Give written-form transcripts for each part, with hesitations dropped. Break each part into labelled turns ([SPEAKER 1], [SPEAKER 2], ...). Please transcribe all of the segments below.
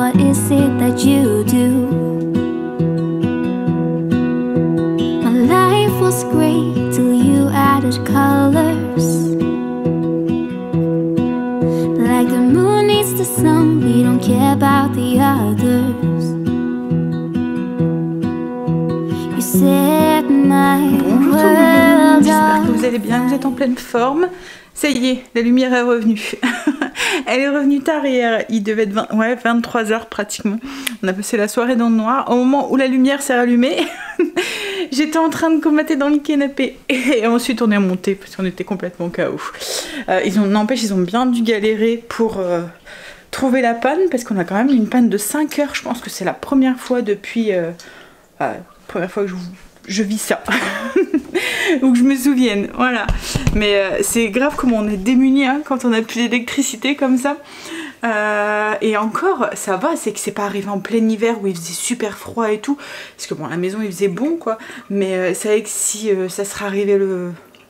[SPEAKER 1] what is it that you do? My life was great till you added colors. Like the moon needs the sun, we don't care about the others. You set my
[SPEAKER 2] Bonjour tout le monde,
[SPEAKER 1] world
[SPEAKER 2] j'espère que vous
[SPEAKER 1] on
[SPEAKER 2] allez bien, vous êtes en pleine forme. Ça y est, la lumière est revenue. Elle est revenue tard hier, il devait être 23 h pratiquement. On a passé la soirée dans le noir. Au moment où la lumière s'est rallumée, j'étais en train de commater dans le canapé. Et ensuite on est remonté parce qu'on était complètement KO. N'empêche, ils ont bien dû galérer pour trouver la panne parce qu'on a quand même une panne de 5 heures. Je pense que c'est la première fois depuis... première fois que je vis ça. Ou que je me souvienne, voilà. Mais c'est grave comment on est démunis hein, quand on n'a plus d'électricité comme ça. Et encore, ça va, c'est que c'est pas arrivé en plein hiver où il faisait super froid et tout. Parce que bon, à la maison il faisait bon quoi. Mais c'est vrai que si ça serait arrivé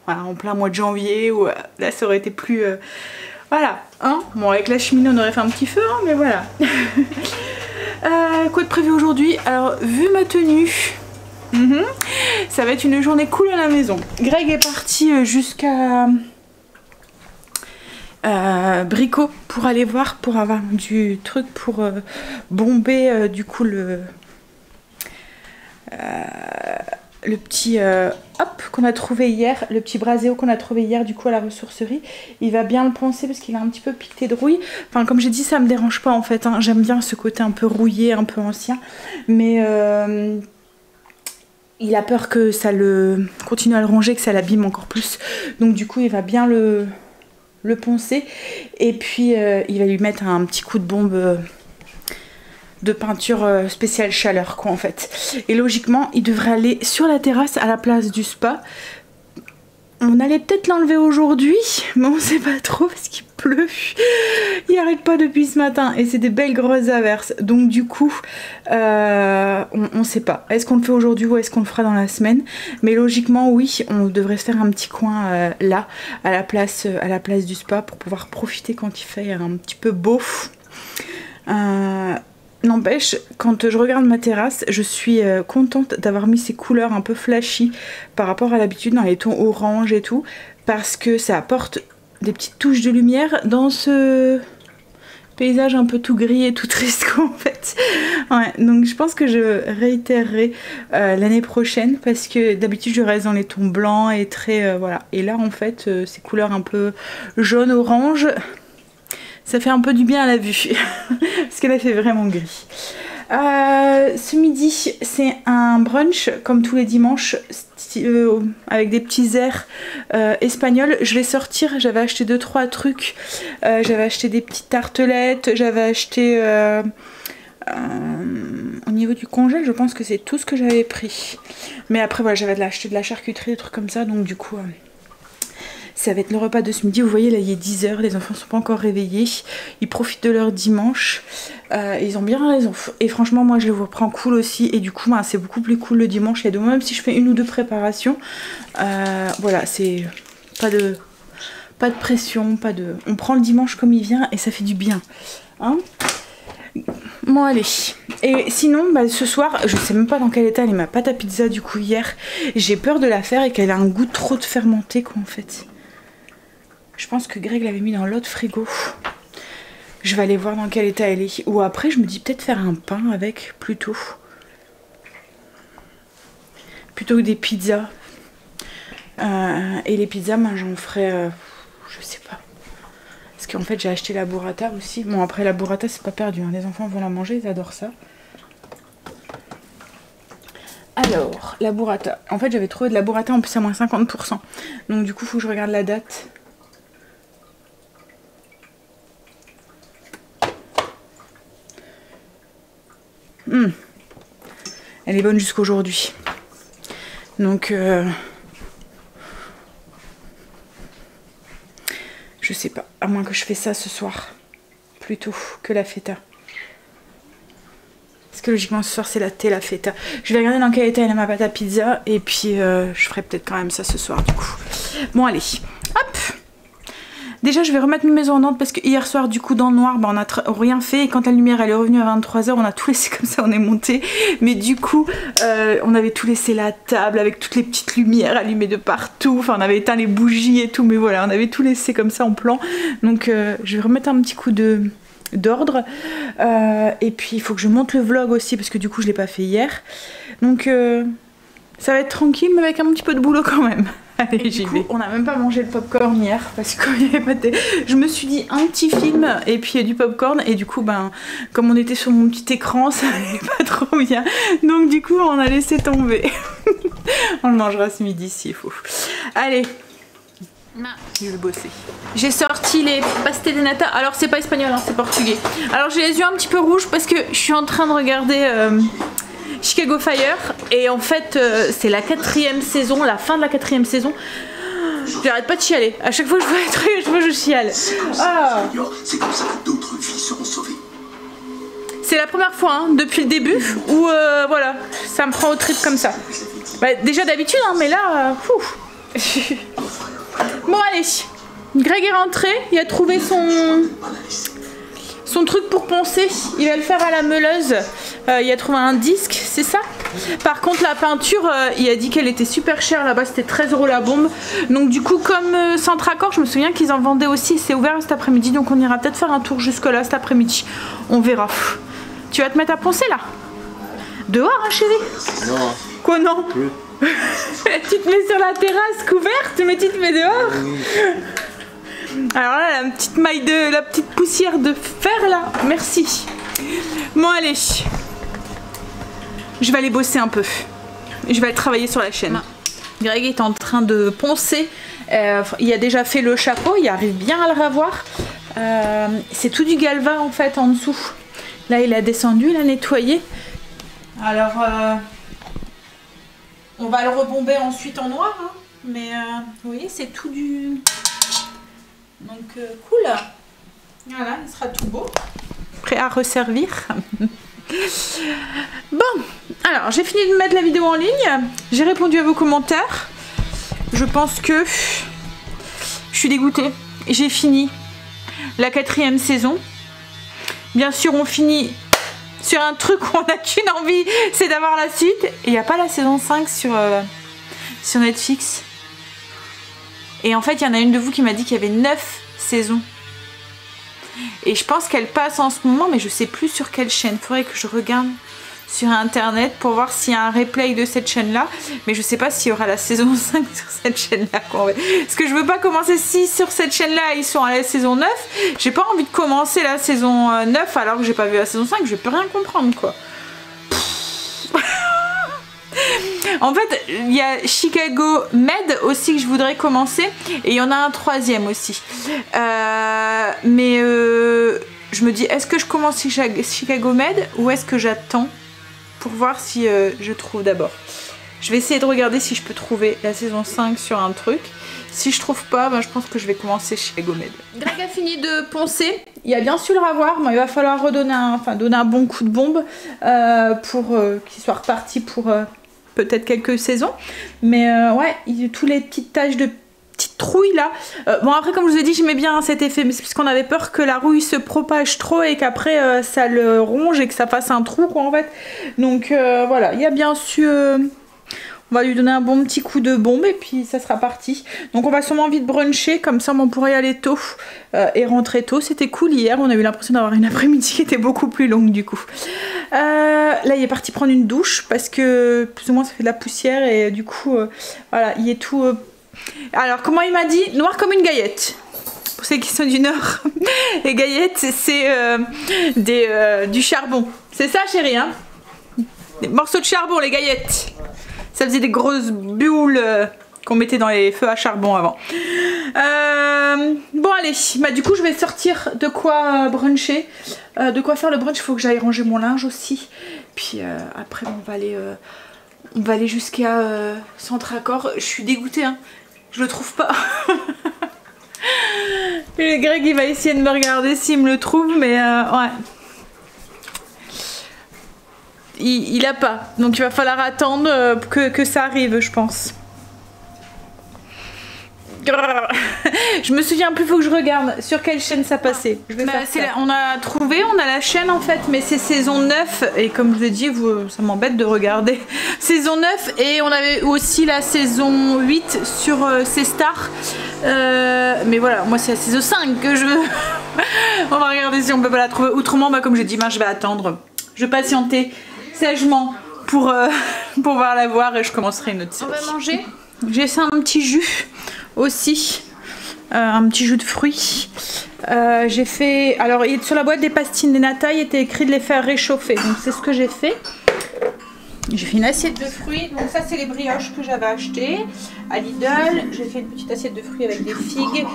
[SPEAKER 2] voilà, en plein mois de janvier, ou là ça aurait été plus... voilà, hein. Bon, avec la cheminée on aurait fait un petit feu, hein, mais voilà. Quoi de prévu aujourd'hui? Alors, vu ma tenue... ça va être une journée cool à la maison. Greg est parti jusqu'à Brico pour aller voir, pour avoir du truc pour bomber du coup le petit hop qu'on a trouvé hier, le petit braséo qu'on a trouvé hier du coup à la ressourcerie. Il va bien le penser parce qu'il a un petit peu piqué de rouille. Enfin comme j'ai dit, ça me dérange pas en fait hein. J'aime bien ce côté un peu rouillé, un peu ancien, mais il a peur que ça le continue à le ronger, que ça l'abîme encore plus. Donc du coup il va bien le poncer. Et puis il va lui mettre un petit coup de bombe de peinture spéciale chaleur quoi en fait. Et logiquement il devrait aller sur la terrasse à la place du spa. On allait peut-être l'enlever aujourd'hui, mais on sait pas trop parce qu'il pleut. Il arrête pas depuis ce matin et c'est des belles grosses averses. Donc du coup, on sait pas. Est-ce qu'on le fait aujourd'hui ou est-ce qu'on le fera dans la semaine? Mais logiquement, oui, on devrait se faire un petit coin là, à la place du spa pour pouvoir profiter quand il fait un petit peu beau. N'empêche, quand je regarde ma terrasse, je suis contente d'avoir mis ces couleurs un peu flashy par rapport à l'habitude dans les tons orange et tout, parce que ça apporte des petites touches de lumière dans ce paysage un peu tout gris et tout triste quoi, en fait. Ouais, donc je pense que je réitérerai l'année prochaine parce que d'habitude je reste dans les tons blancs et très voilà. Et là en fait ces couleurs un peu jaune orange, ça fait un peu du bien à la vue parce qu'elle a fait vraiment gris. Ce midi c'est un brunch comme tous les dimanches avec des petits airs espagnols. Je vais sortir, j'avais acheté 2-3 trucs, j'avais acheté des petites tartelettes, j'avais acheté au niveau du congèle je pense que c'est tout ce que j'avais pris. Mais après voilà, j'avais acheté de la charcuterie, des trucs comme ça, donc du coup ça va être le repas de ce midi. Vous voyez là il est 10 h, les enfants sont pas encore réveillés, ils profitent de leur dimanche, ils ont bien raison et franchement moi je le prends cool aussi et du coup c'est beaucoup plus cool le dimanche. Et donc même si je fais 1 ou 2 préparations, voilà, c'est pas de pression, on prend le dimanche comme il vient et ça fait du bien hein. Bon allez, et sinon ce soir je sais même pas dans quel état elle est ma pâte à pizza du coup hier. J'ai peur de la faire et qu'elle a un goût trop de fermenté quoi en fait. Je pense que Greg l'avait mis dans l'autre frigo. Je vais aller voir dans quel état elle est. Ou après je me dis peut-être faire un pain avec plutôt que des pizzas. Et les pizzas j'en ferai je sais pas. Parce qu'en fait j'ai acheté la burrata aussi. Bon après la burrata c'est pas perdu hein. Les enfants vont la manger, ils adorent ça. Alors la burrata. En fait j'avais trouvé de la burrata en plus à moins 50%. Donc du coup faut que je regarde la date. Elle est bonne jusqu'aujourd'hui. Donc je sais pas, à moins que je fais ça ce soir plutôt que la feta. Parce que logiquement ce soir c'est la feta. Je vais regarder dans quel état elle a ma pâte à pizza et puis je ferai peut-être quand même ça ce soir du coup. Bon allez, hop. Déjà je vais remettre mes maisons en ordre parce que hier soir du coup dans le noir bah, on a rien fait et quand la lumière elle est revenue à 23h on a tout laissé comme ça, on est monté. Mais du coup on avait tout laissé la table avec toutes les petites lumières allumées de partout, enfin on avait éteint les bougies et tout, mais voilà on avait tout laissé comme ça en plan. Donc je vais remettre un petit coup d'ordre et puis il faut que je monte le vlog aussi parce que du coup je l'ai pas fait hier. Donc ça va être tranquille mais avec un petit peu de boulot quand même. Allez, j'y vais. On n'a même pas mangé le popcorn hier parce qu'il y avait pas de... Je me suis dit un petit film et puis du popcorn et du coup ben comme on était sur mon petit écran ça allait pas trop bien. Donc du coup on a laissé tomber. On le mangera ce midi s'il faut. Allez. Je vais bosser. J'ai sorti les pastel de nata. Alors c'est pas espagnol, hein, c'est portugais. Alors j'ai les yeux un petit peu rouges parce que je suis en train de regarder Chicago Fire et en fait c'est la 4e saison, la fin de la 4e saison. J'arrête pas de chialer. À chaque fois que je vois un truc, je chiale. Ah.
[SPEAKER 3] C'est comme ça que d'autres vies seront sauvées.
[SPEAKER 2] C'est la première fois hein, depuis le début où voilà, ça me prend au trip comme ça. Bah, déjà d'habitude, hein, mais là, bon allez, Greg est rentré, il a trouvé son truc pour poncer, il va le faire à la meuleuse, il a trouvé un disque, c'est ça. Par contre la peinture, il a dit qu'elle était super chère là-bas, c'était 13 € la bombe. Donc du coup comme Centracor, je me souviens qu'ils en vendaient aussi, c'est ouvert cet après-midi, donc on ira peut-être faire un tour jusque là cet après-midi, on verra. Tu vas te mettre à poncer là? Dehors hein chérie?
[SPEAKER 3] Non.
[SPEAKER 2] Quoi non? Oui. Tu te mets sur la terrasse couverte mais tu te mets dehors? Oui. Alors là la petite maille de la petite poussière de fer là, merci. Bon allez, je vais aller bosser un peu, je vais aller travailler sur la chaîne. Greg est en train de poncer, il a déjà fait le chapeau, il arrive bien à le revoir. C'est tout du galva en fait en dessous. Là il a descendu, il a nettoyé. Alors on va le rebomber ensuite en noir, hein. Mais vous voyez c'est tout du... Donc cool. Voilà, il sera tout beau. Prêt à resservir. Bon, alors j'ai fini de mettre la vidéo en ligne. J'ai répondu à vos commentaires. Je pense que je suis dégoûtée. J'ai fini la 4e saison. Bien sûr on finit sur un truc où on n'a qu'une envie, c'est d'avoir la suite. Et il n'y a pas la saison 5 sur Netflix. Et en fait, il y en a une de vous qui m'a dit qu'il y avait 9 saisons. Et je pense qu'elle passe en ce moment, mais je sais plus sur quelle chaîne. Il faudrait que je regarde sur internet pour voir s'il y a un replay de cette chaîne-là. Mais je sais pas s'il y aura la saison 5 sur cette chaîne-là. Parce que je veux pas commencer si sur cette chaîne-là, ils sont à la saison 9. J'ai pas envie de commencer la saison 9 alors que j'ai pas vu la saison 5. Je peux rien comprendre, quoi. En fait, il y a Chicago Med aussi que je voudrais commencer. Et il y en a un 3e aussi. Mais je me dis, est-ce que je commence Chicago Med ou est-ce que j'attends pour voir si je trouve d'abord. Je vais essayer de regarder si je peux trouver la saison 5 sur un truc. Si je trouve pas, ben, je pense que je vais commencer Chicago Med. Greg a fini de poncer. Il a bien su le ravoir. Bon, il va falloir redonner donner un bon coup de bombe pour qu'il soit reparti pour peut-être quelques saisons. Mais ouais, tous les petites taches de petite trouille là. Bon après comme je vous ai dit j'aimais bien cet effet mais c'est parce qu'on avait peur que la rouille se propage trop et qu'après ça le ronge et que ça fasse un trou quoi en fait. Donc voilà, il y a bien su... on va lui donner un bon petit coup de bombe et puis ça sera parti. Donc on va sûrement vite bruncher, comme ça on pourrait y aller tôt et rentrer tôt. C'était cool hier, on a eu l'impression d'avoir une après-midi qui était beaucoup plus longue du coup. Là il est parti prendre une douche parce que plus ou moins ça fait de la poussière et du coup voilà, il est tout... Alors comment il m'a dit? Noir comme une gaillette. Pour ceux qui sont du nord, les gaillettes c'est du charbon. C'est ça chérie hein? Des morceaux de charbon les gaillettes. Ça faisait des grosses boules qu'on mettait dans les feux à charbon avant. Bon allez, bah du coup je vais sortir de quoi bruncher, de quoi faire le brunch. Il faut que j'aille ranger mon linge aussi. Puis après on va aller jusqu'à Centracor. Je suis dégoûtée hein, je le trouve pas. Le Greg il va essayer de me regarder s'il me le trouve mais ouais. Il a pas, donc il va falloir attendre que ça arrive je pense. Je me souviens plus, faut que je regarde sur quelle chaîne ça passait. Je vais faire ça. On a trouvé, on a la chaîne en fait, mais c'est saison 9 et comme je vous ai dit, ça m'embête de regarder. Saison 9 et on avait aussi la saison 8 sur C-Star. Mais voilà, moi c'est la saison 5 que je veux. On va regarder si on peut pas la trouver. Autrement, bah, comme j'ai dit, je vais attendre. Je vais patienter sagement pour pouvoir la voir et je commencerai une autre série. On va manger. J'ai fait un petit jus aussi, un petit jus de fruits. J'ai fait, alors sur la boîte des pastilles de nata, il était écrit de les faire réchauffer, donc c'est ce que j'ai fait. J'ai fait une assiette de fruits, donc ça c'est les brioches que j'avais achetées à Lidl. J'ai fait une petite assiette de fruits avec des figues,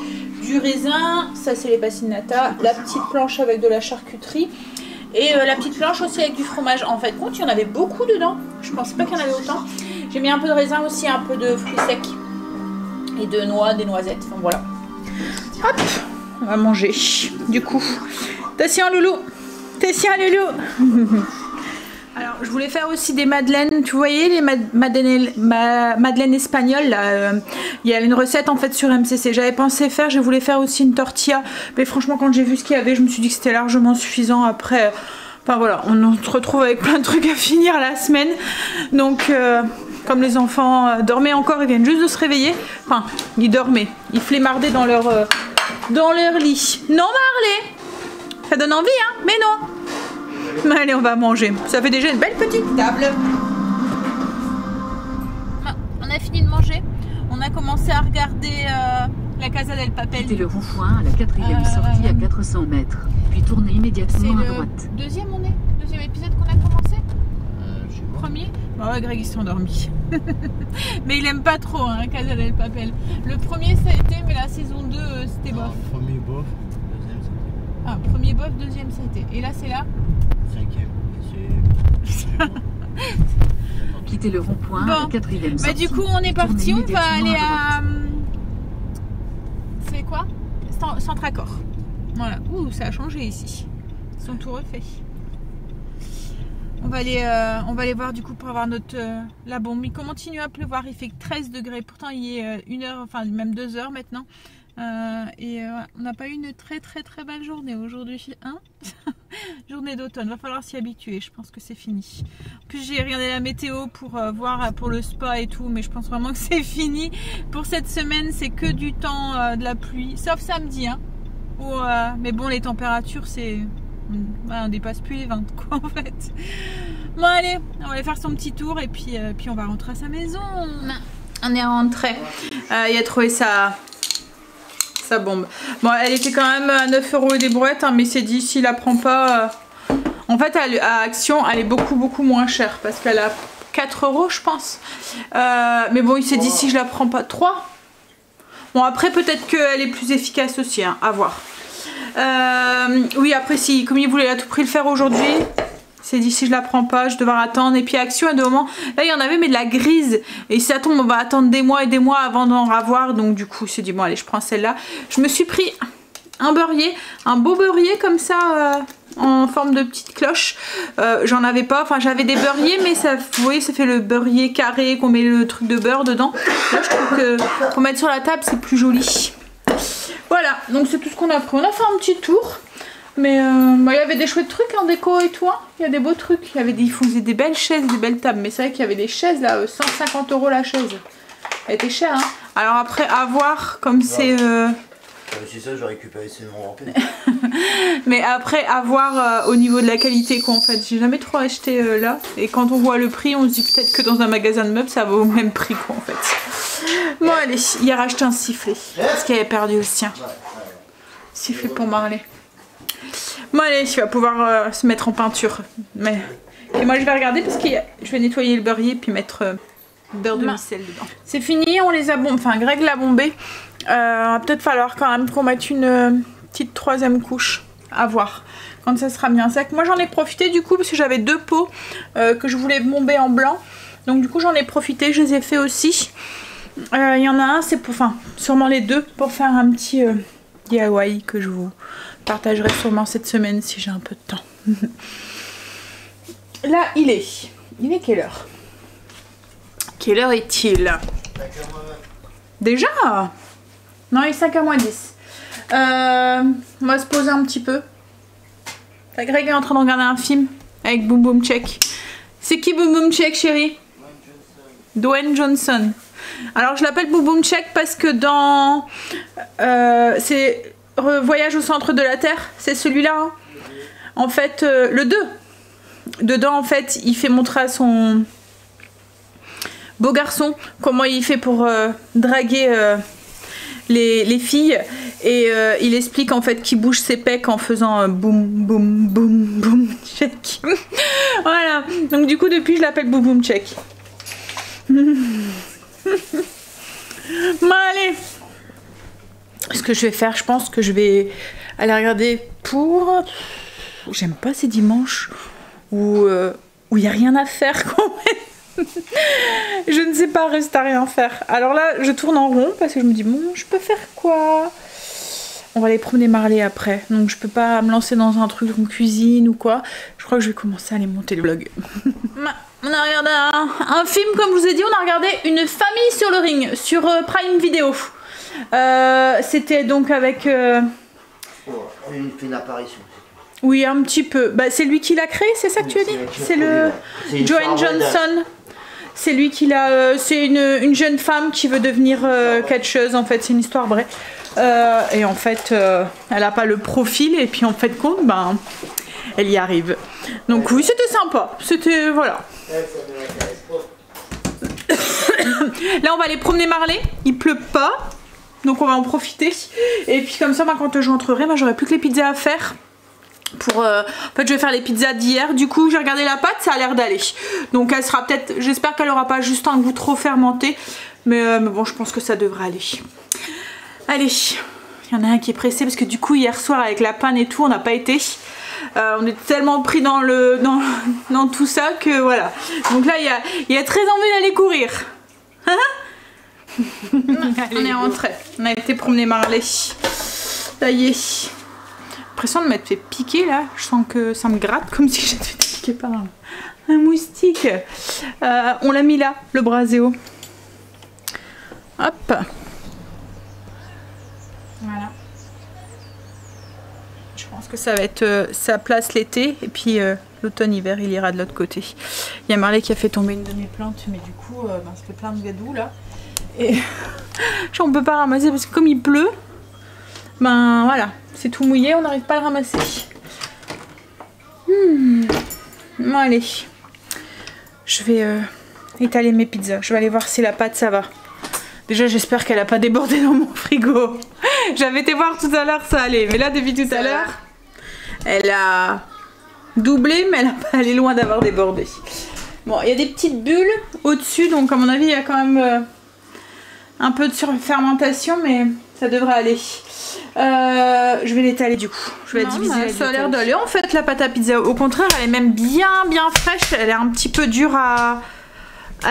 [SPEAKER 2] du raisin, ça c'est les pastilles de nata, la petite planche avec de la charcuterie. Et la petite planche aussi avec du fromage. En fait, compte, il y en avait beaucoup dedans. Je pensais pas qu'il y en avait autant. J'ai mis un peu de raisin aussi, un peu de fruits secs. Et de noix, des noisettes. Enfin voilà. Hop, on va manger. Du coup, attention loulou. Attention loulou. Alors, je voulais faire aussi des madeleines. Tu voyais les madeleines espagnoles là. Il y a une recette en fait sur MCC. J'avais pensé faire, je voulais faire aussi une tortilla. Mais franchement, quand j'ai vu ce qu'il y avait, je me suis dit que c'était largement suffisant. Après, enfin voilà, on se retrouve avec plein de trucs à finir la semaine. Donc, comme les enfants dormaient encore, ils viennent juste de se réveiller. Enfin, ils dormaient. Ils flémardaient dans leur lit. Non, Marley, ça donne envie, hein? Mais non. Allez, on va manger. Ça fait déjà une belle petite table. On a fini de manger. On a commencé à regarder la Casa del Papel.
[SPEAKER 4] C'était le rond-point à la 4e sortie à 400 mètres. Puis tournez immédiatement à droite.
[SPEAKER 2] C'est le deuxième épisode qu'on a commencé. Premier. Bah ouais, Greg il s'est endormi. Mais il aime pas trop hein, Casa del Papel. Le premier ça a été, mais la saison 2 c'était bof.
[SPEAKER 5] Premier bof, deuxième ça a été.
[SPEAKER 2] Ah, premier bof, deuxième ça a été. Et là c'est là.
[SPEAKER 5] 5e.
[SPEAKER 4] Quittez le rond-point à la 4e sortie.
[SPEAKER 2] Bah du coup on est parti, on va aller à... C'est quoi? Centre-Accord. Voilà. Ouh, ça a changé ici. Ils sont tout refaits. On va aller voir du coup pour avoir notre la bombe. Il continue à pleuvoir, il fait 13 degrés. Pourtant il est 1h, enfin même 2h maintenant. On n'a pas eu une très belle journée aujourd'hui, hein. Journée d'automne, va falloir s'y habituer, je pense que c'est fini. En plus j'ai regardé la météo pour voir pour le spa et tout, mais je pense vraiment que c'est fini. Pour cette semaine c'est que du temps de la pluie, sauf samedi hein. Mais bon les températures c'est... on dépasse plus les 20 quoi en fait. Bon allez, on va aller faire son petit tour et puis on va rentrer à sa maison. On est rentré. Il a trouvé sa bombe. Bon, elle était quand même à 9 € et des brouettes, hein, mais il s'est dit s'il la prend pas. En fait, à Action, elle est beaucoup moins chère parce qu'elle a 4 € je pense. Mais bon, il s'est dit si je la prends pas 3. Bon, après, peut-être qu'elle est plus efficace aussi, hein, à voir. Oui, après, si, comme il voulait à tout prix le faire aujourd'hui. C'est dit si je la prends pas, je vais devoir attendre. Et puis Action à deux moments, là il y en avait mais de la grise. Et si ça tombe, on va attendre des mois et des mois avant d'en avoir. Donc du coup, c'est dit bon allez, je prends celle-là. Je me suis pris un beurrier, un beau beurrier comme ça, en forme de petite cloche. J'en avais pas, enfin j'avais des beurriers, mais ça, vous voyez, ça fait le beurrier carré qu'on met le truc de beurre dedans. Là je trouve que pour mettre sur la table, c'est plus joli. Voilà, donc c'est tout ce qu'on a pris. On a fait un petit tour. Mais il y avait des chouettes trucs en déco et tout, hein. Il y a des beaux trucs, ils faisaient des belles chaises, des belles tables. Mais c'est vrai qu'il y avait des chaises là, 150 € la chaise. Elle était chère hein. Alors après à voir comme c'est...
[SPEAKER 5] Si ça j'ai récupéré ces noms en peine.
[SPEAKER 2] Mais après à voir au niveau de la qualité quoi en fait. J'ai jamais trop acheté là. Et quand on voit le prix on se dit peut-être que dans un magasin de meubles ça vaut au même prix quoi en fait. Bon allez, il a racheté un sifflet. Parce qu'il avait perdu le sien. Sifflet pour Marley. Bon allez, tu vas pouvoir se mettre en peinture. Mais... Et moi je vais regarder parce que je vais nettoyer le beurrier puis mettre beurre de micelle dedans. C'est fini, on les a bombés, enfin Greg l'a bombé. Va peut-être falloir quand même qu'on mette une petite 3e couche. À voir quand ça sera bien sec. Moi j'en ai profité du coup parce que j'avais 2 pots que je voulais bomber en blanc. Donc du coup j'en ai profité, je les ai fait aussi. Il y en a un, c'est pour, enfin sûrement les deux pour faire un petit DIY que je vous partagerai sûrement cette semaine si j'ai un peu de temps. Là il est quelle heure? Quelle heure est-il? Déjà? Non, il est 5h moins 10. On va se poser un petit peu. La Greg est en train de regarder un film avec Boom Boom Check. C'est qui Boom Boom Check, chérie? Dwayne Johnson. Alors je l'appelle Boom Boom Check parce que dans c'est Voyage au centre de la Terre, c'est celui-là. Hein. En fait, le 2. Dedans, en fait, il fait montrer à son beau garçon comment il fait pour draguer les filles. Et il explique en fait qu'il bouge ses pecs en faisant boum boum boum boum check. Voilà. Donc du coup, depuis, je l'appelle Boom Boom Check. Bon, allez. Ce que je vais faire, je pense que je vais aller regarder pour... J'aime pas ces dimanches où il n'y a rien à faire quand même. Je ne sais pas rester à rien faire. Alors là, je tourne en rond parce que je me dis, bon, je peux faire quoi? On va aller promener Marley après. Donc je peux pas me lancer dans un truc en cuisine ou quoi. Je crois que je vais commencer à aller monter le vlog. On a regardé un film, comme je vous ai dit, on a regardé Une famille sur le ring sur Prime Video. C'était donc avec...
[SPEAKER 5] Une apparition.
[SPEAKER 2] Oui, un petit peu. Bah, c'est lui qui l'a créé, c'est ça que tu as dit? C'est le Dwayne Johnson. C'est lui qui l'a... c'est une jeune femme qui veut devenir catcheuse, en fait. C'est une histoire vraie. Et en fait, elle n'a pas le profil. Et puis, en fait, compte, ben, elle y arrive. Donc oui, c'était sympa. C'était... Voilà. Là, on va aller promener Marley. Il pleut pas. Donc on va en profiter. Et puis comme ça, quand je rentrerai, j'aurai plus que les pizzas à faire. En fait, je vais faire les pizzas d'hier. Du coup, j'ai regardé la pâte, ça a l'air d'aller. Donc elle sera peut-être... J'espère qu'elle aura pas juste un goût trop fermenté. Mais bon, je pense que ça devrait aller. Allez. Il y en a un qui est pressé parce que du coup, hier soir, avec la panne et tout, on n'a pas été. On est tellement pris dans tout ça que voilà. Donc là, il y a très envie d'aller courir. Hein? On est rentré. On a été promener Marley. Ça y est. L'impression de m'être fait piquer là. Je sens que ça me gratte comme si j'étais piquée par un moustique. On l'a mis là, le braséo. Hop. Voilà. Je pense que ça va être sa place l'été. Et puis l'automne-hiver, il ira de l'autre côté. Il y a Marley qui a fait tomber une de mes plantes. Mais du coup, ça fait plein de gadou là. Et on peut pas ramasser parce que comme il pleut, ben voilà, c'est tout mouillé, on n'arrive pas à le ramasser. Bon allez, je vais étaler mes pizzas. Je vais aller voir si la pâte ça va. Déjà j'espère qu'elle a pas débordé dans mon frigo. J'avais été voir tout à l'heure, ça allait, mais là depuis tout à l'heure, elle a doublé, mais elle est loin d'avoir débordé. Bon, il y a des petites bulles au-dessus, donc à mon avis il y a quand même un peu de surfermentation, mais ça devrait aller. Je vais l'étaler du coup. Je vais diviser. Ça a l'air d'aller en fait la pâte à pizza. Au contraire, elle est même bien fraîche. Elle est un petit peu dure à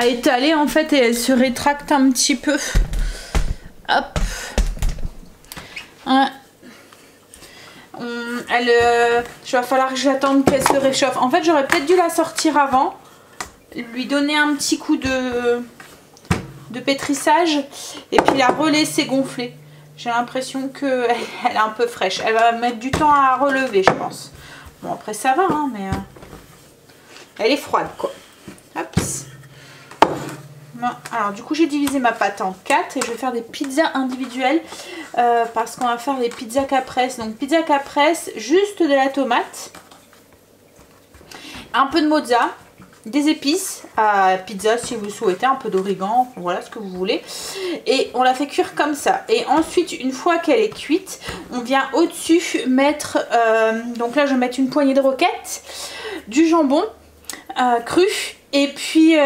[SPEAKER 2] étaler en fait et elle se rétracte un petit peu. Hop. Ouais. Il va falloir que j'attende qu'elle se réchauffe. En fait, j'aurais peut-être dû la sortir avant, lui donner un petit coup de pétrissage et puis la relaisser gonfler. J'ai l'impression qu'elle est un peu fraîche. Elle va mettre du temps à relever, je pense. Bon, après ça va, hein, mais elle est froide, quoi. Hop. Bon, alors, du coup, j'ai divisé ma pâte en 4 et je vais faire des pizzas individuelles parce qu'on va faire des pizzas caprese. Donc, pizza caprese, juste de la tomate, un peu de mozza, des épices à pizza si vous souhaitez, un peu d'origan, voilà ce que vous voulez, et on la fait cuire comme ça. Et ensuite, une fois qu'elle est cuite, on vient au-dessus mettre donc là je vais mettre une poignée de roquettes, du jambon cru, et puis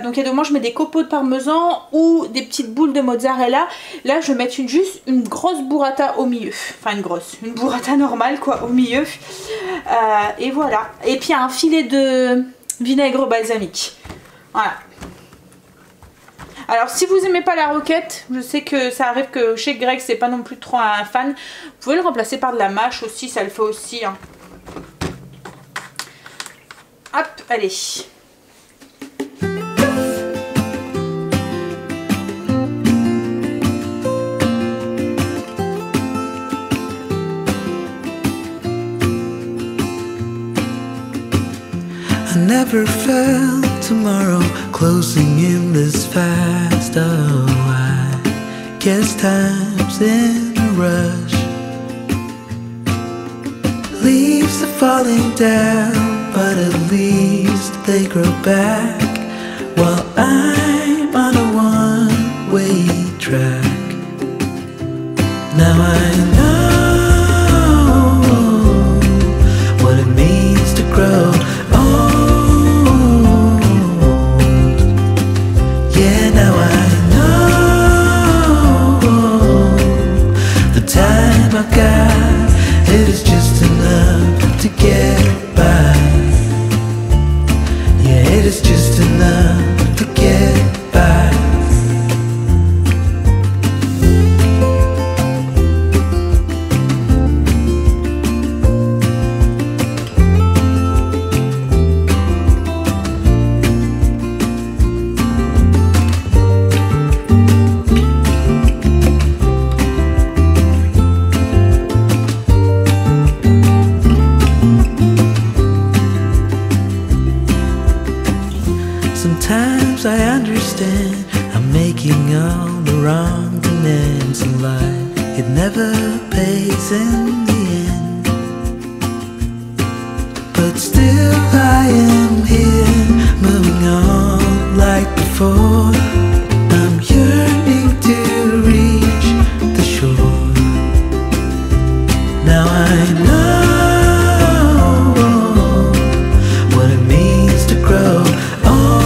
[SPEAKER 2] donc il y a deux moments je mets des copeaux de parmesan ou des petites boules de mozzarella. Là je vais mettre juste une grosse burrata au milieu, enfin une burrata normale quoi au milieu, et voilà. Et puis un filet de vinaigre balsamique. Voilà. Alors si vous aimez pas la roquette, je sais que ça arrive que chez Greg c'est pas non plus trop un fan, vous pouvez le remplacer par de la mâche aussi, ça le fait aussi hein. Hop, allez.
[SPEAKER 6] I never felt tomorrow closing in this fast. Oh, I guess time's in a rush. Leaves are falling down, but at least they grow back. While I'm on a one-way track. Now I know what it means to grow old. Yeah, now I know the time I've got, it is just enough to get by. Yeah, it is just enough to get by. Sometimes I understand I'm making all the wrong demands in life. It never pays in the end. But still I am here, moving on like before. I'm yearning to reach the shore. Now I know what it means to grow old.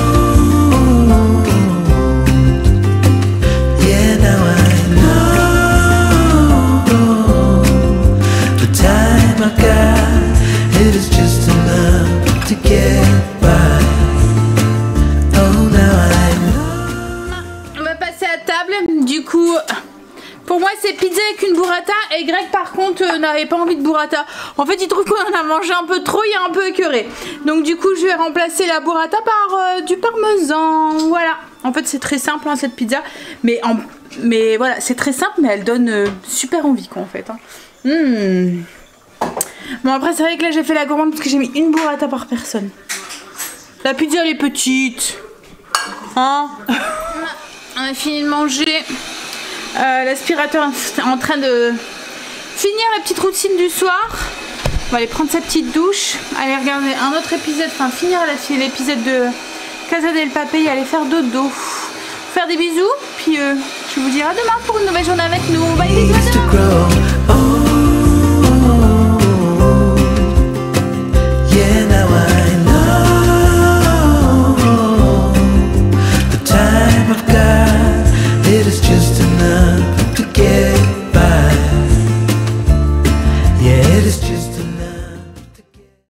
[SPEAKER 6] It is just enough to get by. Oh, now I know.
[SPEAKER 2] On va passer à table. Du coup, pour moi, c'est pizza avec une burrata. Et Greg, par contre, n'avait pas envie de burrata. En fait, il trouve qu'on en a mangé un peu trop. Il est un peu écœuré. Donc, du coup, je vais remplacer la burrata par du parmesan. Voilà. En fait, c'est très simple, hein, cette pizza. Mais voilà, c'est très simple, mais elle donne super envie, quoi, en fait. Hein. Bon, après, c'est vrai que là, j'ai fait la commande parce que j'ai mis une burrata par personne. La pizza, elle est petite. Hein? On a fini de manger. L'aspirateur est en train de finir la petite routine du soir. On va aller prendre sa petite douche. Aller regarder un autre épisode. Enfin, finir l'épisode de Casa del Papel et aller faire dodo. Faire des bisous. Puis, je vous dirai à demain pour une nouvelle journée avec nous. Bye, bisous, à demain.
[SPEAKER 6] Yeah, now I know the time I've got, it is just